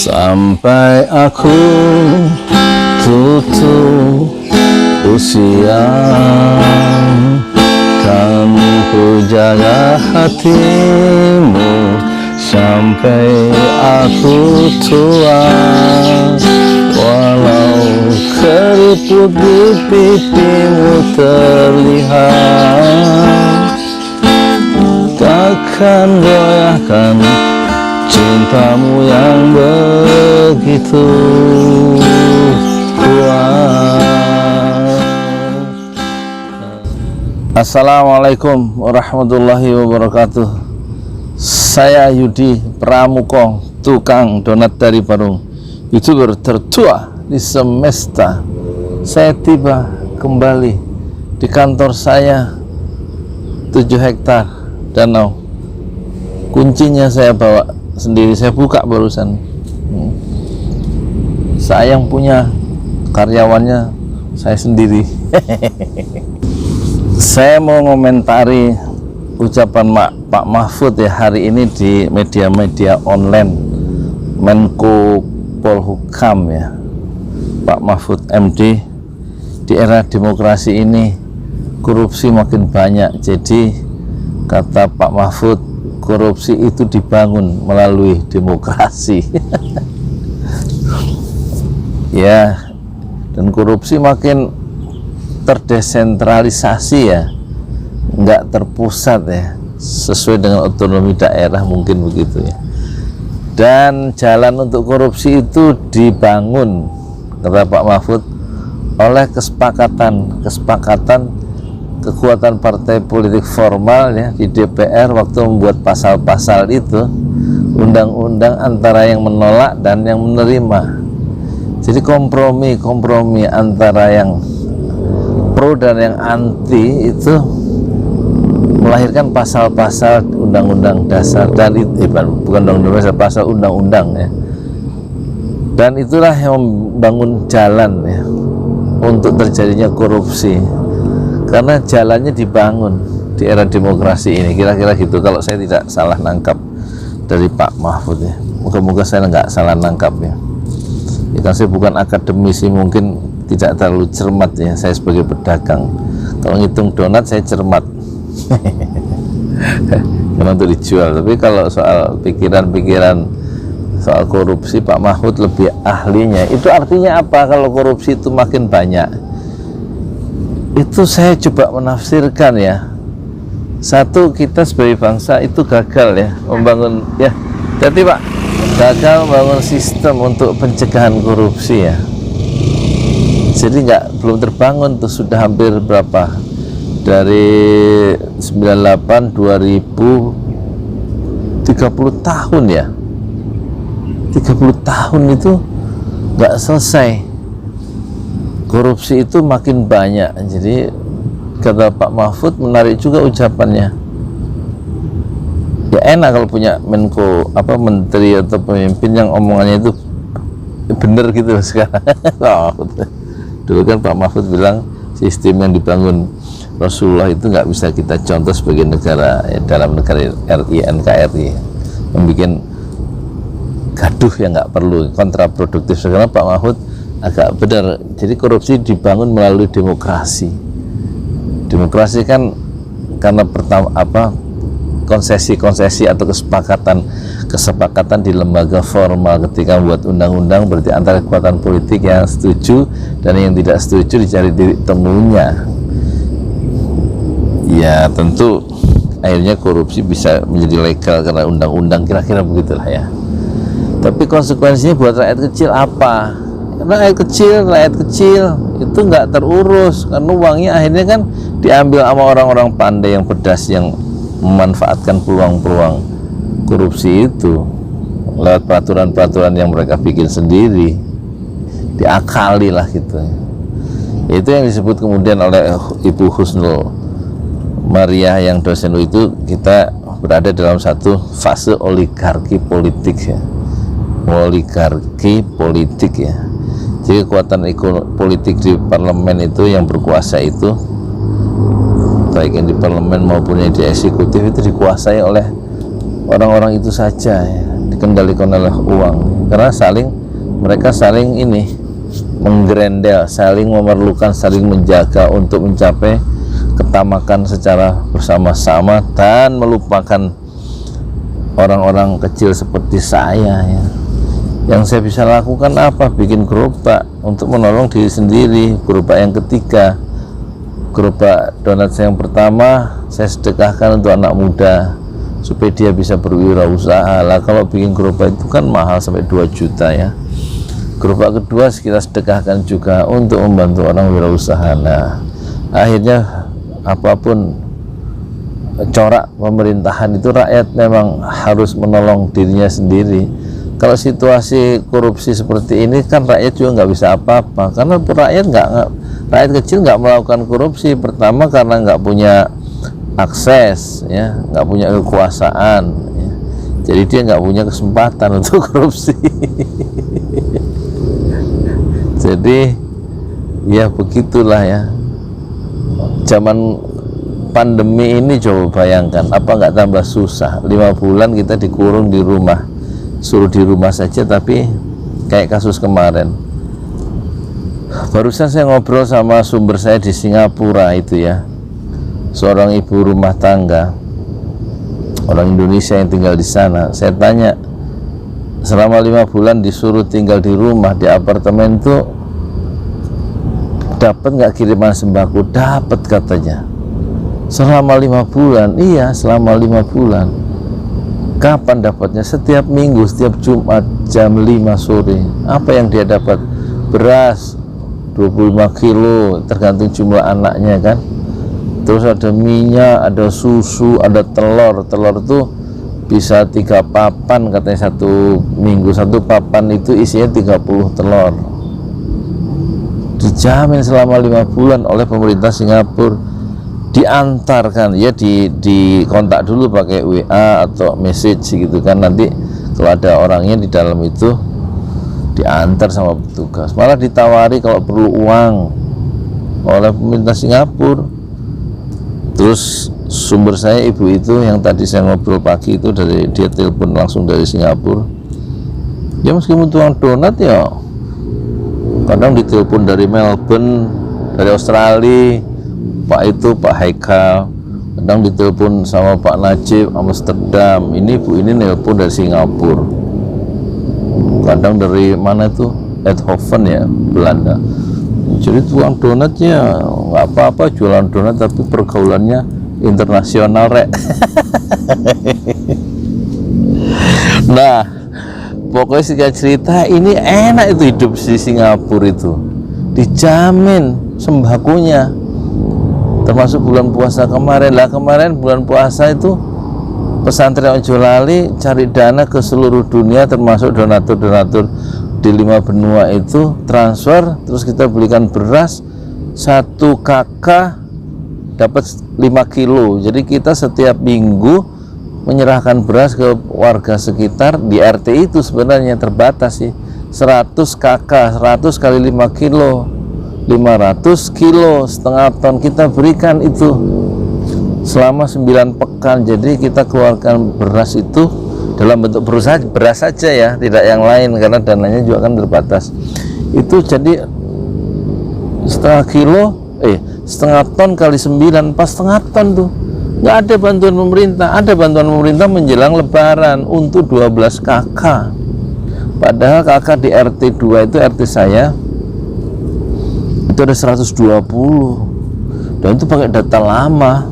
Sampai aku tutup usia, kan ku jaga hatimu sampai aku tua. Walau keriput di pipimu terlihat, takkan goyahkan cintamu yang begitu kuat. Assalamualaikum warahmatullahi wabarakatuh. Saya Yudi Pramuko, tukang donat dari Parung, YouTuber tertua di semesta. Saya tiba kembali di kantor saya, 7 hektar danau. Kuncinya saya bawa sendiri, saya buka barusan. Saya yang punya, karyawannya saya sendiri. Saya mau ngomentari ucapan Pak Mahfud ya hari ini di media-media online. Menko Polhukam ya, Pak Mahfud MD, di era demokrasi ini korupsi makin banyak. Jadi kata Pak Mahfud, korupsi itu dibangun melalui demokrasi. Ya, dan korupsi makin terdesentralisasi ya, nggak terpusat ya, sesuai dengan otonomi daerah mungkin begitu ya. Dan jalan untuk korupsi itu dibangun, kata Pak Mahfud, oleh kesepakatan kekuatan partai politik formal ya di DPR waktu membuat pasal-pasal itu, undang-undang antara yang menolak dan yang menerima. Jadi kompromi antara yang pro dan yang anti itu melahirkan pasal-pasal undang-undang dasar, dan itu bukan undang-undang dasar, pasal undang-undang ya. Dan itulah yang membangun jalan ya untuk terjadinya korupsi, karena jalannya dibangun di era demokrasi ini, kira-kira gitu kalau saya tidak salah nangkap dari Pak Mahfud ya. Moga-moga saya nggak salah nangkap ya. Kan saya bukan akademisi, mungkin tidak terlalu cermat ya, saya sebagai pedagang. Kalau ngitung donat saya cermat karena untuk dijual. Tapi kalau soal pikiran-pikiran soal korupsi, Pak Mahfud lebih ahlinya. Itu artinya apa kalau korupsi itu makin banyak? Itu saya coba menafsirkan ya. Satu, kita sebagai bangsa itu gagal ya membangun ya. Jadi Pak, gagal membangun sistem untuk pencegahan korupsi ya. Jadi belum terbangun tuh, sudah hampir berapa, dari 98 2000 30 tahun ya, 30 tahun itu nggak selesai. Korupsi itu makin banyak. Jadi kata Pak Mahfud, menarik juga ucapannya ya, enak kalau punya Menko menteri atau pemimpin yang omongannya itu bener gitu sekarang. Dulu kan Pak Mahfud bilang sistem yang dibangun Rasulullah itu nggak bisa kita contoh sebagai negara ya, dalam negara RI NKRI, membuat gaduh yang nggak perlu, kontraproduktif. Sekarang Pak Mahfud agak benar. Jadi korupsi dibangun melalui demokrasi. Demokrasi kan karena pertama konsesi atau kesepakatan di lembaga formal. Ketika membuat undang-undang berarti antara kekuatan politik yang setuju dan yang tidak setuju dicari titik temunya. Ya tentu akhirnya korupsi bisa menjadi legal karena undang-undang, kira-kira begitulah ya. Tapi konsekuensinya buat rakyat kecil apa? Rakyat kecil itu nggak terurus, karena uangnya akhirnya kan diambil sama orang-orang pandai yang pedas, yang memanfaatkan peluang-peluang korupsi itu lewat peraturan-peraturan yang mereka bikin sendiri, diakali lah gitu. Itu yang disebut kemudian oleh Ibu Husnul Maria yang dosen itu, kita berada dalam satu fase oligarki politik ya. Oligarki politik ya. Jadi kekuatan politik di parlemen itu yang berkuasa itu, baik yang di parlemen maupun yang di eksekutif, itu dikuasai oleh orang-orang itu saja ya, dikendalikan oleh uang. karena mereka saling ini menggerendel, saling memerlukan, saling menjaga untuk mencapai ketamakan secara bersama-sama dan melupakan orang-orang kecil seperti saya ya. Yang saya bisa lakukan apa? Bikin gerobak untuk menolong diri sendiri. Gerobak yang ketiga, gerobak donat saya yang pertama saya sedekahkan untuk anak muda supaya dia bisa berwirausaha. Lah kalau bikin gerobak itu kan mahal sampai 2 juta ya. Gerobak kedua kita sedekahkan juga untuk membantu orang wirausaha. Nah, akhirnya apapun corak pemerintahan itu rakyat memang harus menolong dirinya sendiri. Kalau situasi korupsi seperti ini kan rakyat juga nggak bisa apa-apa, karena rakyat kecil nggak melakukan korupsi. Pertama karena nggak punya akses ya, nggak punya kekuasaan ya. Jadi dia nggak punya kesempatan untuk korupsi. Jadi ya begitulah ya, zaman pandemi ini coba bayangkan, apa nggak tambah susah? 5 bulan kita dikurung di rumah, suruh di rumah saja, tapi kayak kasus kemarin. Barusan saya ngobrol sama sumber saya di Singapura itu ya, seorang ibu rumah tangga, orang Indonesia yang tinggal di sana. Saya tanya, selama 5 bulan disuruh tinggal di rumah, di apartemen itu dapat nggak kiriman sembako? Dapat katanya. Selama 5 bulan, iya selama 5 bulan. Kapan dapatnya? Setiap minggu, setiap Jumat jam 5 sore. Apa yang dia dapat? Beras 25 kilo tergantung jumlah anaknya kan. Terus ada minyak, ada susu, ada telur. Telur tuh bisa 3 papan katanya satu minggu. Satu papan itu isinya 30 telur. Dijamin selama 5 bulan oleh pemerintah Singapura. Diantarkan ya, di kontak dulu pakai WA atau message gitu kan, nanti kalau ada orangnya di dalam itu diantar sama petugas. Malah ditawari kalau perlu uang oleh pemerintah Singapura. Terus sumber saya ibu itu yang tadi saya ngobrol pagi itu, dia telepon langsung dari Singapura. Ya meskipun tukang donat ya, kadang ditelepon dari Melbourne, dari Australia, Pak Haikal, kadang ditelepon sama Pak Najib Amsterdam. Ini bu ini nelpon dari Singapura, kadang dari mana itu, Eindhoven ya, Belanda. Jadi tukang donatnya nggak apa-apa, jualan donat tapi pergaulannya internasional rek. Nah pokoknya singkat cerita, ini enak itu hidup di Singapura itu, dijamin sembakonya, termasuk bulan puasa kemarin. Lah kemarin bulan puasa itu pesantren Ojo Lali cari dana ke seluruh dunia, termasuk donatur-donatur di 5 benua itu transfer, terus kita belikan beras 1 kakak dapat 5 kilo. Jadi kita setiap minggu menyerahkan beras ke warga sekitar. Di RT itu sebenarnya terbatas sih, 100 kakak, 100 kali 5 kilo, 500 kilo, setengah ton kita berikan itu selama 9 pekan. Jadi kita keluarkan beras itu dalam bentuk beras saja ya, tidak yang lain, karena dananya juga kan terbatas. Itu jadi setengah ton kali 9, pas setengah ton tuh. Nggak ada bantuan pemerintah. Ada bantuan pemerintah menjelang lebaran untuk 12 kakak. Padahal kakak di RT 2 itu, RT saya itu ada 120, dan itu pakai data lama.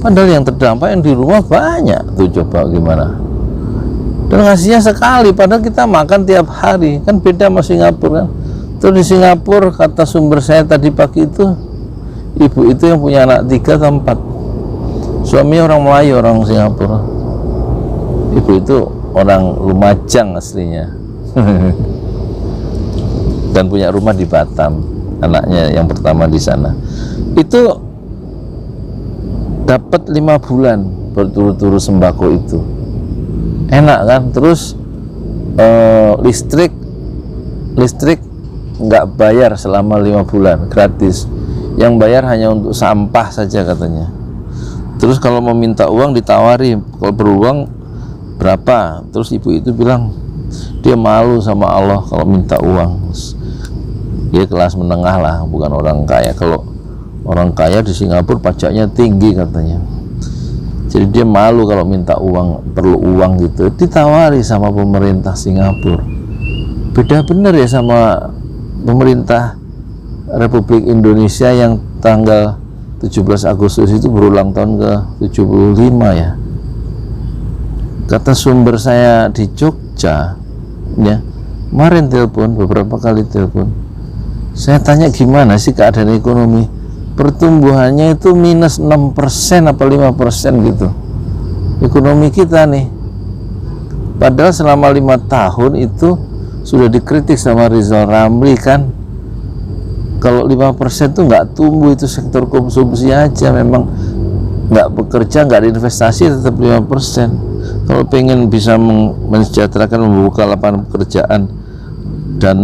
Padahal yang terdampak yang di rumah banyak tuh, coba gimana. Dan ngasihnya sekali, padahal kita makan tiap hari. Kan beda sama Singapura kan. Terus di Singapura, kata sumber saya tadi pagi itu, ibu itu yang punya anak 3 atau 4, suaminya orang Melayu, orang Singapura. Ibu itu orang Lumajang aslinya. Dan punya rumah di Batam, anaknya yang pertama di sana. Itu dapat 5 bulan berturut-turut sembako itu. Enak kan. Terus listrik nggak bayar selama 5 bulan, gratis. Yang bayar hanya untuk sampah saja katanya. Terus kalau mau minta uang ditawari, kalau perlu uang berapa. Terus ibu itu bilang dia malu sama Allah kalau minta uang. Dia kelas menengah lah, bukan orang kaya. Kalau orang kaya di Singapura pajaknya tinggi katanya, jadi dia malu kalau minta uang, perlu uang gitu, ditawari sama pemerintah Singapura. Beda bener ya sama pemerintah Republik Indonesia yang tanggal 17 Agustus itu berulang tahun ke 75 ya. Kata sumber saya di Jogja ya, kemarin telepon, beberapa kali telepon, saya tanya gimana sih keadaan ekonomi, pertumbuhannya itu minus 6% apa 5% gitu ekonomi kita nih, padahal selama 5 tahun itu sudah dikritik sama Rizal Ramli kan, kalau 5% tuh nggak tumbuh, itu sektor konsumsi aja, memang nggak bekerja, nggak diinvestasi, tetap 5%. Kalau pengen bisa mensejahterakan, membuka lapangan pekerjaan dan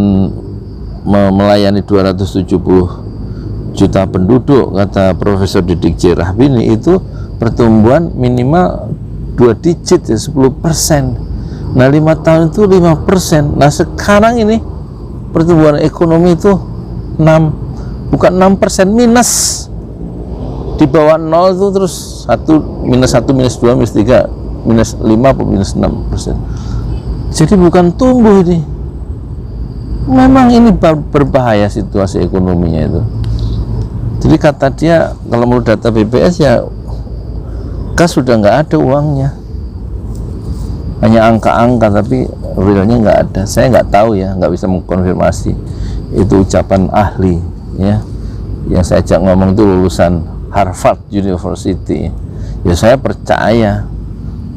melayani 270 juta penduduk, kata Profesor Didik J. Rahbini, itu pertumbuhan minimal 2 digit ya, 10%. Nah 5 tahun itu 5%. Nah sekarang ini pertumbuhan ekonomi itu bukan 6%, minus, di bawah 0 itu terus minus 1, minus 2, minus 3, minus 5 atau minus 6%. Jadi bukan tumbuh ini. Memang ini berbahaya situasi ekonominya itu. Jadi kata dia, kalau menurut data BPS ya, kas sudah nggak ada uangnya, hanya angka-angka, tapi realnya nggak ada. Saya nggak tahu ya, nggak bisa mengkonfirmasi, itu ucapan ahli ya, yang saya ajak ngomong itu lulusan Harvard University. Ya saya percaya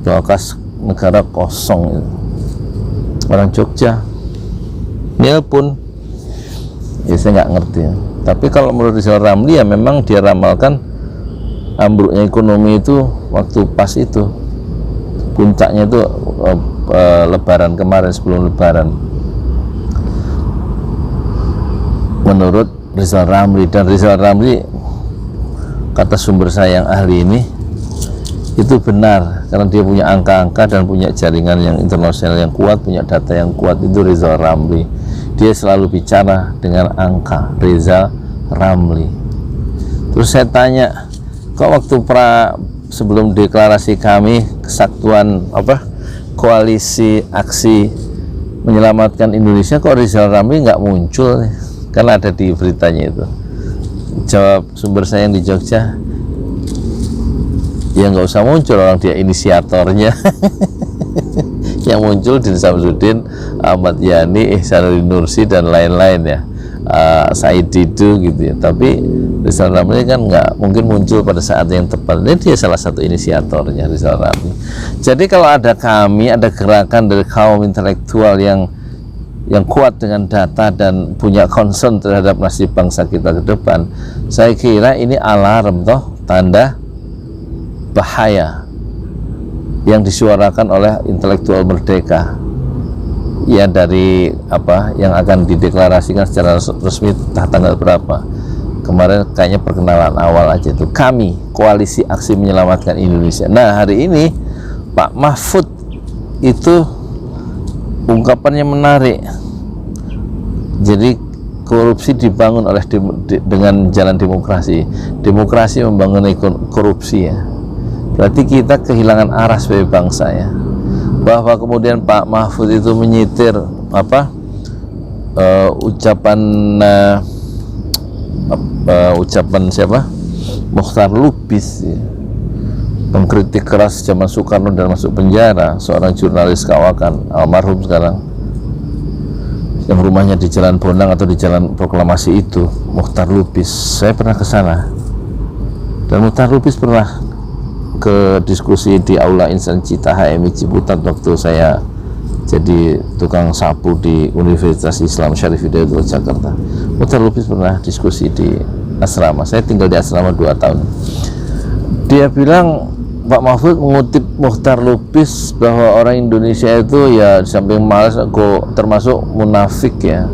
bahwa kas negara kosong itu. Orang Jogja nelpon, ya saya nggak ngerti ya. Tapi kalau menurut Rizal Ramli ya memang dia ramalkan ambruknya ekonomi itu waktu pas itu puncaknya itu Lebaran kemarin, sebelum Lebaran, menurut Rizal Ramli. Dan Rizal Ramli, kata sumber saya yang ahli ini, itu benar karena dia punya angka-angka dan punya jaringan yang internasional yang kuat, punya data yang kuat. Itu Rizal Ramli, dia selalu bicara dengan angka, Rizal Ramli. Terus saya tanya, kok waktu sebelum deklarasi kami Kesatuan Koalisi Aksi Menyelamatkan Indonesia, kok Rizal Ramli nggak muncul? Kan ada di beritanya itu. Jawab sumber saya yang di Jogja, ya nggak usah muncul, orang dia inisiatornya. Yang muncul Din Samsudin, Ahmad Yani, Ihsanuddin Nursi dan lain-lain ya, Said Didu gitu ya. Tapi Rizal Ramli kan nggak mungkin muncul pada saat yang tepat. Ini dia salah satu inisiatornya, Rizal Ramli. Jadi kalau ada gerakan dari kaum intelektual yang kuat dengan data dan punya concern terhadap nasib bangsa kita ke depan, saya kira ini alarm toh, tanda bahaya yang disuarakan oleh intelektual merdeka ya, dari yang akan dideklarasikan secara resmi tanggal berapa kemarin, kayaknya perkenalan awal aja itu, kami Koalisi Aksi Menyelamatkan Indonesia. Nah hari ini Pak Mahfud itu ungkapannya menarik. Jadi korupsi dibangun dengan jalan demokrasi, demokrasi membangun korupsi ya. Berarti kita kehilangan arah sebagai bangsa ya. Bahwa kemudian Pak Mahfud itu menyitir ucapan siapa? Mokhtar Lubis ya, mengkritik keras zaman Soekarno dan masuk penjara seorang jurnalis kawakan almarhum sekarang, yang rumahnya di Jalan Bonang atau di Jalan Proklamasi itu, Mokhtar Lubis. Saya pernah ke sana dan Mokhtar Lubis pernah ke diskusi di Aula Insan Cita HMI Ciputat waktu saya jadi tukang sapu di Universitas Islam Syarif Hidayatullah Jakarta. Mokhtar Lubis pernah diskusi di asrama. Saya tinggal di asrama 2 tahun. Dia bilang, Pak Mahfud mengutip Mokhtar Lubis bahwa orang Indonesia itu ya di samping malas kok termasuk munafik ya.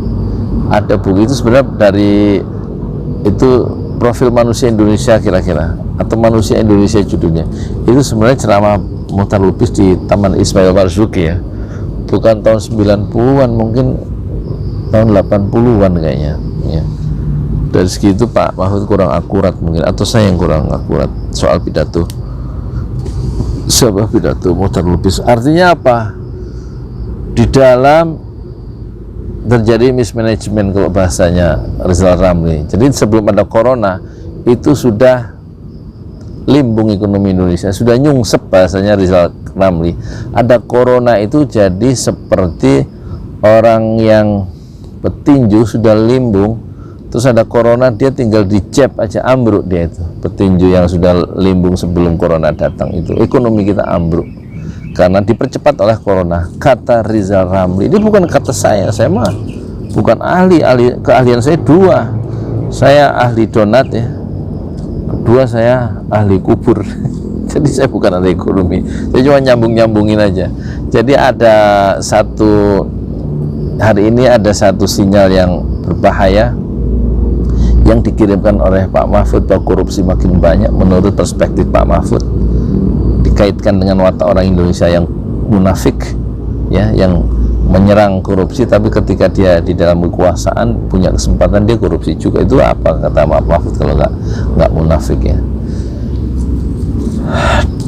Ada buku itu sebenarnya dari itu Profil Manusia Indonesia kira-kira, atau Manusia Indonesia judulnya. Itu sebenarnya ceramah Mokhtar Lubis di Taman Ismail Marzuki ya. bukan tahun 90-an, mungkin tahun 80-an kayaknya ya. Dari segitu Pak Mahfud kurang akurat mungkin, atau saya yang kurang akurat soal pidato, sebuah pidato mutar lupis. Artinya apa? Di dalam terjadi mismanagement kalau bahasanya Rizal Ramli. Jadi sebelum ada corona itu sudah limbung ekonomi Indonesia, sudah nyungsep bahasanya Rizal Ramli. Ada corona itu jadi seperti orang yang petinju sudah limbung, terus ada corona dia tinggal dicep aja ambruk dia itu. Petinju yang sudah limbung sebelum corona datang itu, ekonomi kita ambruk karena dipercepat oleh corona, kata Rizal Ramli. Ini bukan kata saya mah bukan ahli keahlian saya dua. Saya ahli donat ya, kedua saya ahli kubur. Jadi saya bukan ahli ekonomi, saya cuma nyambungin aja. Jadi ada satu, hari ini ada satu sinyal yang berbahaya yang dikirimkan oleh Pak Mahfud bahwa korupsi makin banyak. Menurut perspektif Pak Mahfud, dikaitkan dengan watak orang Indonesia yang munafik ya, yang menyerang korupsi, tapi ketika dia di dalam kekuasaan punya kesempatan dia korupsi juga. Itu apa kata Pak Mahfud kalau nggak munafik ya.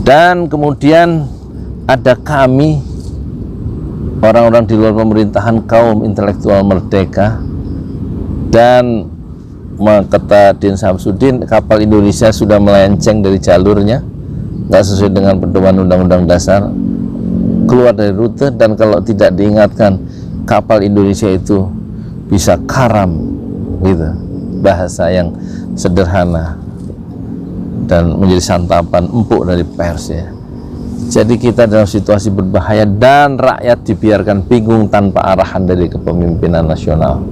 Dan kemudian ada kami, orang-orang di luar pemerintahan, kaum intelektual merdeka, dan kata Din Samsudin, kapal Indonesia sudah melenceng dari jalurnya, nggak sesuai dengan pedoman Undang-Undang Dasar, keluar dari rute, dan kalau tidak diingatkan kapal Indonesia itu bisa karam gitu, bahasa yang sederhana dan menjadi santapan empuk dari pers ya. Jadi kita dalam situasi berbahaya dan rakyat dibiarkan bingung tanpa arahan dari kepemimpinan nasional.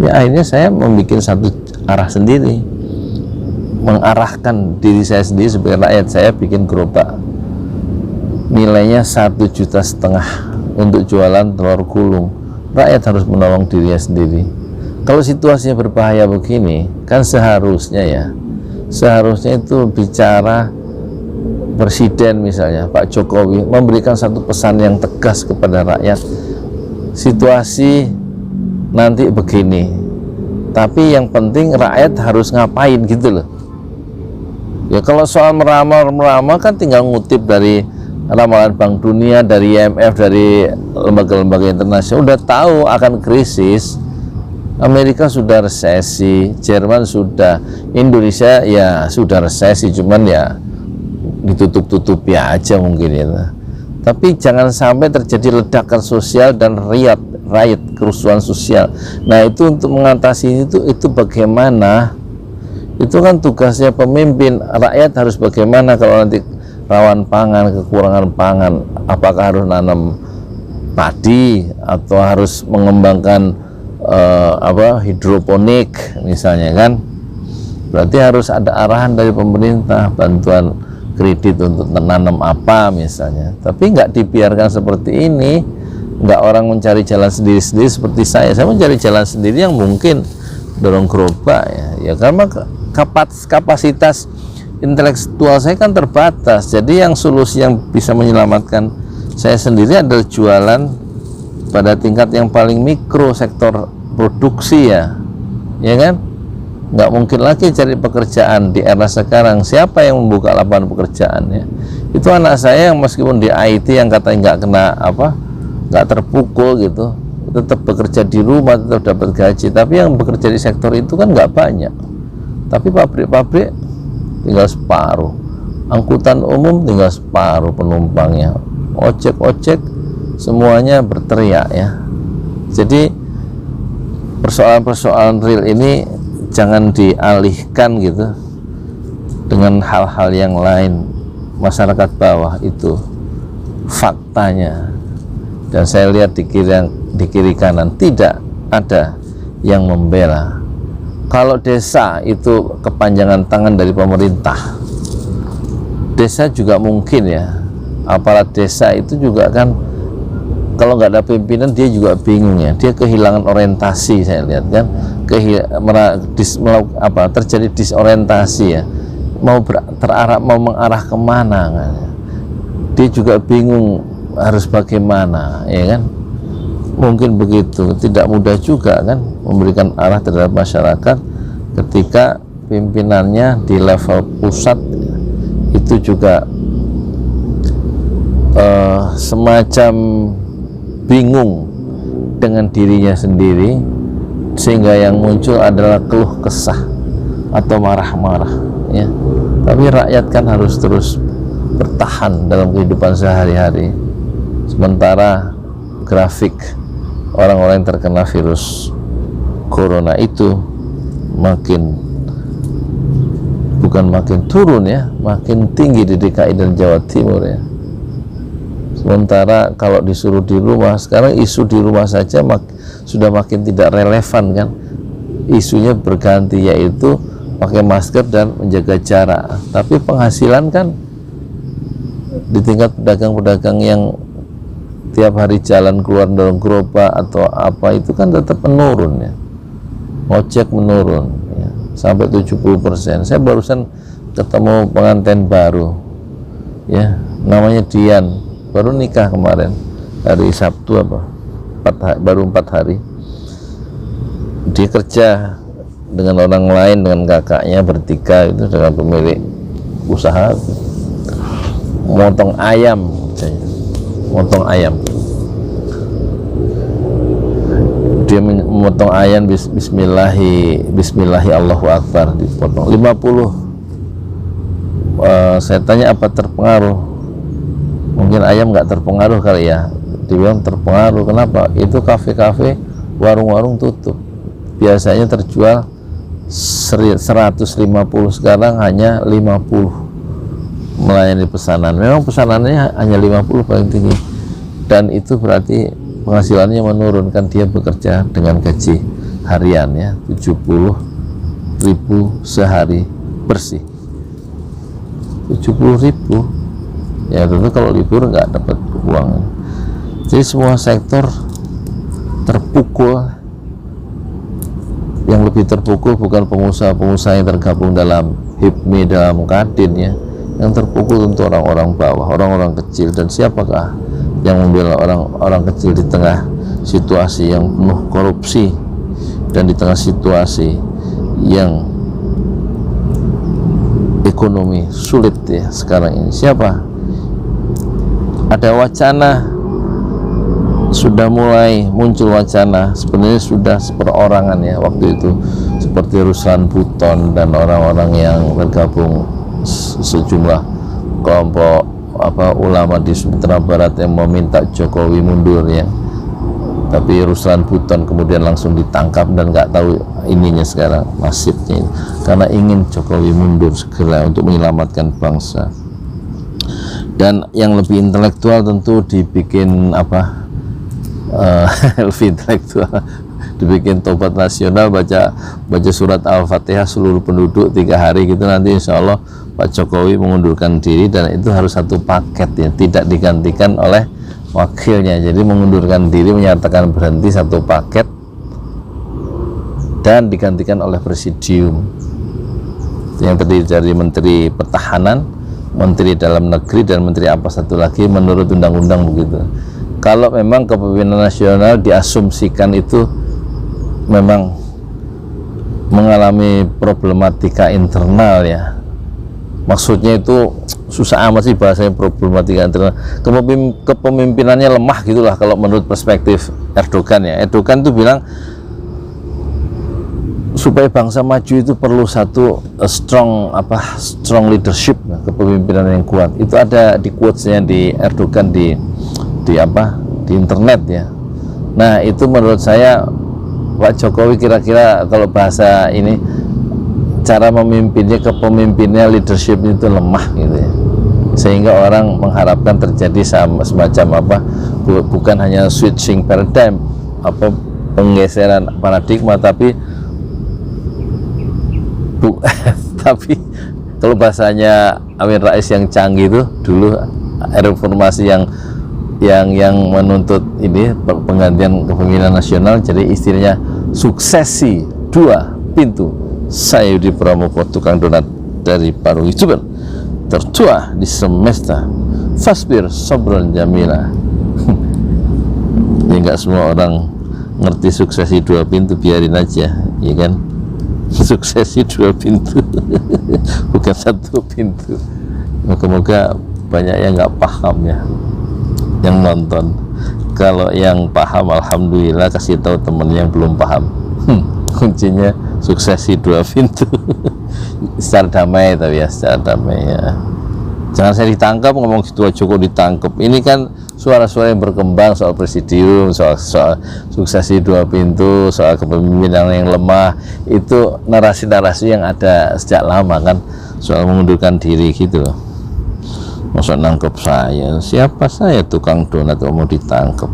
Ya akhirnya saya membuat satu arah sendiri, mengarahkan diri saya sendiri sebagai rakyat. Saya bikin gerobak nilainya 1,5 juta untuk jualan telur gulung. Rakyat harus menolong dirinya sendiri. Kalau situasinya berbahaya begini, kan seharusnya itu bicara Presiden misalnya Pak Jokowi memberikan satu pesan yang tegas kepada rakyat. Situasi nanti begini, tapi yang penting rakyat harus ngapain gitu loh ya. Kalau soal meramal kan tinggal ngutip dari ramalan Bank Dunia, dari IMF, dari lembaga-lembaga internasional. Udah tahu akan krisis. Amerika sudah resesi, Jerman sudah, Indonesia ya sudah resesi, cuman ya ditutup-tutupi aja mungkin ya. Tapi jangan sampai terjadi ledakan sosial dan riot, kerusuhan sosial. Nah itu untuk mengatasi itu bagaimana? Itu kan tugasnya pemimpin. Rakyat harus bagaimana kalau nanti rawan pangan, kekurangan pangan? Apakah harus nanam padi atau harus mengembangkan hidroponik misalnya kan? Berarti harus ada arahan dari pemerintah, bantuan kredit untuk menanam apa misalnya. Tapi nggak dibiarkan seperti ini, nggak orang mencari jalan sendiri-sendiri seperti saya mencari jalan sendiri yang mungkin dorong gerobak ya karena kapasitas intelektual saya kan terbatas. Jadi yang solusi yang bisa menyelamatkan saya sendiri adalah jualan pada tingkat yang paling mikro, sektor produksi ya kan. Nggak mungkin lagi cari pekerjaan di era sekarang. Siapa yang membuka lapangan pekerjaan ya? Itu anak saya yang meskipun di IT yang katanya nggak terpukul gitu, tetap bekerja di rumah, tetap dapat gaji. Tapi yang bekerja di sektor itu kan nggak banyak. Tapi pabrik-pabrik tinggal separuh, angkutan umum tinggal separuh penumpangnya, ojek semuanya berteriak ya. Jadi persoalan-persoalan real ini jangan dialihkan gitu dengan hal-hal yang lain. Masyarakat bawah itu faktanya, dan saya lihat di kiri kanan tidak ada yang membela. Kalau desa itu kepanjangan tangan dari pemerintah, desa juga mungkin ya, aparat desa itu juga kan kalau nggak ada pimpinan dia juga bingung ya, dia kehilangan orientasi. Saya lihat kan terjadi disorientasi ya, mau mengarah kemana kan. Dia juga bingung harus bagaimana, ya kan? Mungkin begitu, tidak mudah juga kan memberikan arah terhadap masyarakat ketika pimpinannya di level pusat itu juga semacam bingung dengan dirinya sendiri, sehingga yang muncul adalah keluh kesah atau marah-marah, ya. Tapi rakyat kan harus terus bertahan dalam kehidupan sehari-hari, sementara grafik orang-orang yang terkena virus corona itu bukan makin turun ya, makin tinggi di DKI dan Jawa Timur ya. Sementara kalau disuruh di rumah, sekarang isu di rumah saja sudah makin tidak relevan kan. Isunya berganti, yaitu pakai masker dan menjaga jarak. Tapi penghasilan kan di tingkat pedagang-pedagang yang tiap hari jalan keluar dorong gerobak atau apa itu kan tetap menurun ya. Ojek menurun ya, sampai 70%. Saya barusan ketemu pengantin baru ya, namanya Dian, baru nikah kemarin hari Sabtu baru 4 hari. Dia kerja dengan orang lain, dengan kakaknya bertiga itu, dengan pemilik usaha motong ayam. Dia memotong ayam bismillahi Allahu Akbar, dipotong 50. Saya tanya apa terpengaruh, mungkin ayam nggak terpengaruh kali ya. Dia bilang terpengaruh. Kenapa? Itu kafe-kafe, warung-warung tutup, biasanya terjual 150, sekarang hanya 50 melayani pesanan. Memang pesanannya hanya 50 paling tinggi, dan itu berarti penghasilannya menurun kan. Dia bekerja dengan gaji harian ya, 70.000 sehari bersih, 70.000 ya. Tentu kalau libur nggak dapat uang. Jadi semua sektor terpukul. Yang lebih terpukul bukan pengusaha-pengusaha yang tergabung dalam HIPMI, dalam Kadin ya. Yang terpukul untuk orang-orang bawah, orang-orang kecil. Dan siapakah yang membela orang-orang kecil di tengah situasi yang penuh korupsi dan di tengah situasi yang ekonomi sulit ya sekarang ini? Siapa? Ada wacana, sudah mulai muncul wacana, sebenarnya sudah seperorangan ya waktu itu, seperti Ruslan Buton dan orang-orang yang tergabung sejumlah kelompok ulama di Sumatera Barat yang meminta Jokowi mundur ya. Tapi Ruslan Buton kemudian langsung ditangkap dan nggak tahu ininya sekarang nasibnya, karena ingin Jokowi mundur segera untuk menyelamatkan bangsa. Dan yang lebih intelektual tentu dibikin lebih intelektual, dibikin tobat nasional, baca surat Al-Fatihah seluruh penduduk 3 hari gitu, nanti insya Allah Pak Jokowi mengundurkan diri. Dan itu harus satu paket ya, tidak digantikan oleh wakilnya. Jadi mengundurkan diri, menyatakan berhenti, satu paket, dan digantikan oleh presidium yang terdiri dari Menteri Pertahanan, Menteri Dalam Negeri, dan Menteri apa satu lagi menurut undang-undang begitu. Kalau memang kepemimpinan nasional diasumsikan itu memang mengalami problematika internal ya, maksudnya itu susah amat sih bahasanya, problematika internal, kepemimpinannya lemah gitulah kalau menurut perspektif Erdogan ya. Erdogan tuh bilang supaya bangsa maju itu perlu satu strong leadership, kepemimpinan yang kuat. Itu ada di quotesnya di Erdogan di internet ya. Nah itu menurut saya Pak Jokowi kira-kira kalau bahasa ini, cara memimpinnya, kepemimpinannya, leadership itu lemah gitu ya, sehingga orang mengharapkan terjadi semacam bukan hanya switching paradigm, penggeseran paradigma, tapi tapi kalau bahasanya Amin Rais yang canggih itu dulu, reformasi yang menuntut ini penggantian kepemimpinan nasional, jadi istilahnya suksesi 2 pintu. Saya Yudi Pramuko, tukang donat dari Parung Youtuber. tertua di semesta. Fasbir sabran jamila. Ya nggak semua orang ngerti suksesi 2 pintu, biarin aja, ya kan? Suksesi 2 pintu bukan 1 pintu. Moga-moga banyak yang nggak paham ya, yang nonton. Kalau yang paham, alhamdulillah, kasih tahu temen yang belum paham. Kuncinya suksesi 2 pintu. Secara damai, tapi ya secara damai ya. Jangan saya ditangkap ngomong gitu aja kok ditangkap. Ini kan suara-suara yang berkembang soal presidium, soal suksesi 2 pintu, soal kepemimpinan yang lemah. Itu narasi-narasi yang ada sejak lama kan, soal mengundurkan diri gitu loh. Masa nangkep saya? Siapa saya tukang donat kok mau ditangkap?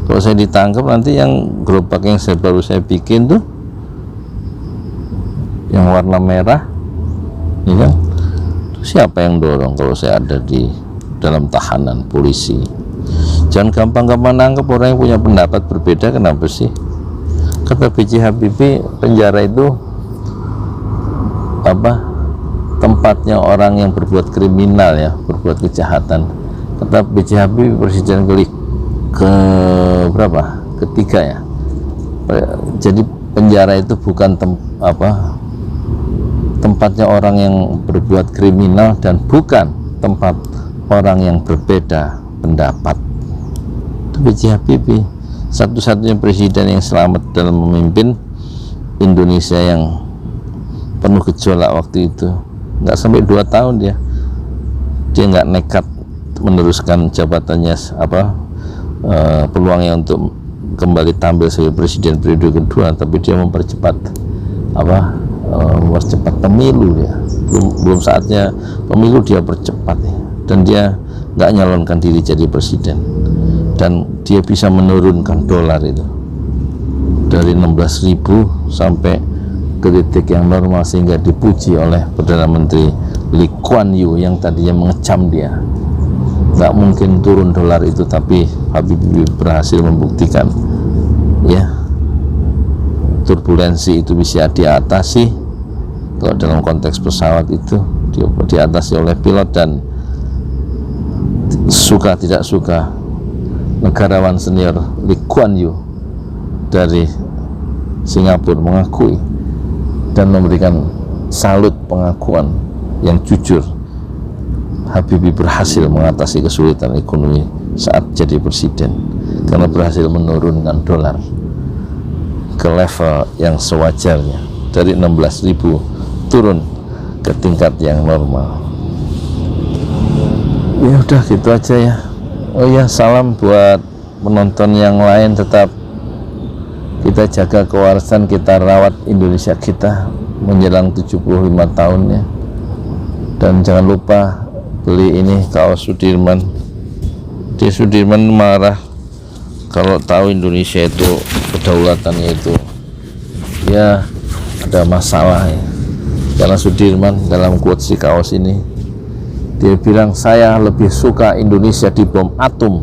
Kalau saya ditangkap nanti yang gerobak yang baru saya bikin tuh yang warna merah, ya kan? Siapa yang dorong kalau saya ada di dalam tahanan polisi? Jangan gampang-gampang nangkep orang yang punya pendapat berbeda. Kenapa sih? Kata B.J. Habibie, penjara itu apa? Tempatnya orang yang berbuat kriminal ya, berbuat kejahatan. Kata B.J. Habibie, presiden ke berapa? Ketiga ya. Jadi penjara itu bukan tempatnya orang yang berbuat kriminal dan bukan tempat orang yang berbeda pendapat. Itu B.J. Habibie, satu-satunya presiden yang selamat dalam memimpin Indonesia yang penuh gejolak waktu itu. Nggak sampai 2 tahun dia nggak nekat meneruskan jabatannya, peluangnya untuk kembali tampil sebagai presiden periode kedua, tapi dia mempercepat pemilu ya. Belum saatnya pemilu dia percepat ya. Dan dia nggak nyalonkan diri jadi presiden, dan dia bisa menurunkan dolar itu dari 16.000 sampai ke titik yang normal, sehingga dipuji oleh Perdana Menteri Lee Kuan Yew yang tadinya mengecam dia. Nggak mungkin turun dolar itu, tapi Habibie berhasil membuktikan ya, turbulensi itu bisa diatasi. Kalau dalam konteks pesawat itu diatasi oleh pilot, dan suka tidak suka negarawan senior Lee Kuan Yew dari Singapura mengakui dan memberikan salut pengakuan yang jujur. Habibie berhasil mengatasi kesulitan ekonomi saat jadi presiden karena berhasil menurunkan dolar ke level yang sewajarnya, dari 16.000 turun ke tingkat yang normal. Ya udah gitu aja ya. Oh ya, salam buat penonton yang lain. Tetap kita jaga kewarasan, kita rawat Indonesia kita menjelang 75 tahunnya. Dan jangan lupa beli ini kaos Sudirman. Di Sudirman marah kalau tahu Indonesia itu kedaulatannya itu ya ada masalah ya. Karena Sudirman dalam quotes si kaos ini, dia bilang, saya lebih suka Indonesia dibom atom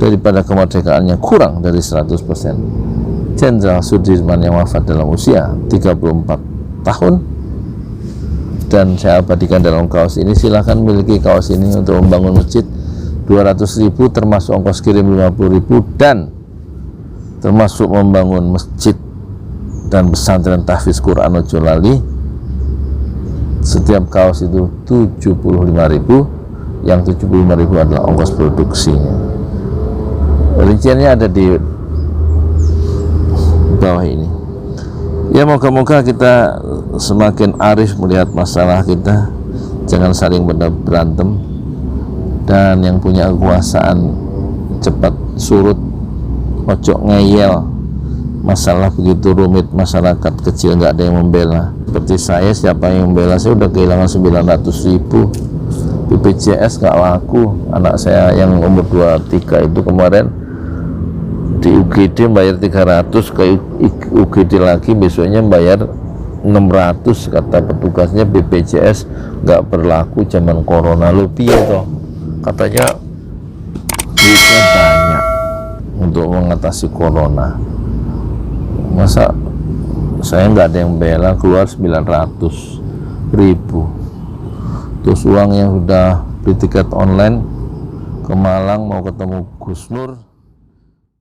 daripada kemerdekaannya kurang dari 100%. Jenderal Sudirman yang wafat dalam usia 34 tahun, dan saya abadikan dalam kaos ini. Silahkan miliki kaos ini untuk membangun masjid 200.000 termasuk ongkos kirim 50.000, dan termasuk membangun masjid dan pesantren tahfiz Quran Ojo Lali. Setiap kaos itu 75.000, yang 75.000 adalah ongkos produksinya. Rinciannya ada di bawah ini. Ya, moga-moga kita semakin arif melihat masalah kita, jangan saling berantem, dan yang punya kekuasaan cepat surut, ojo ngeyel. Masalah begitu rumit, masyarakat kecil nggak ada yang membela. Seperti saya, siapa yang membela? Saya udah kehilangan 900.000. BPJS nggak laku. Anak saya yang umur 23 itu kemarin di UGD bayar 300, ke UGD lagi besoknya bayar 600. Kata petugasnya BPJS nggak berlaku zaman corona. Lu piye toh? Katanya duitnya banyak untuk mengatasi corona. Masa saya nggak ada yang bela, keluar 900.000. Terus uang yang sudah beli tiket online ke Malang mau ketemu Gus Nur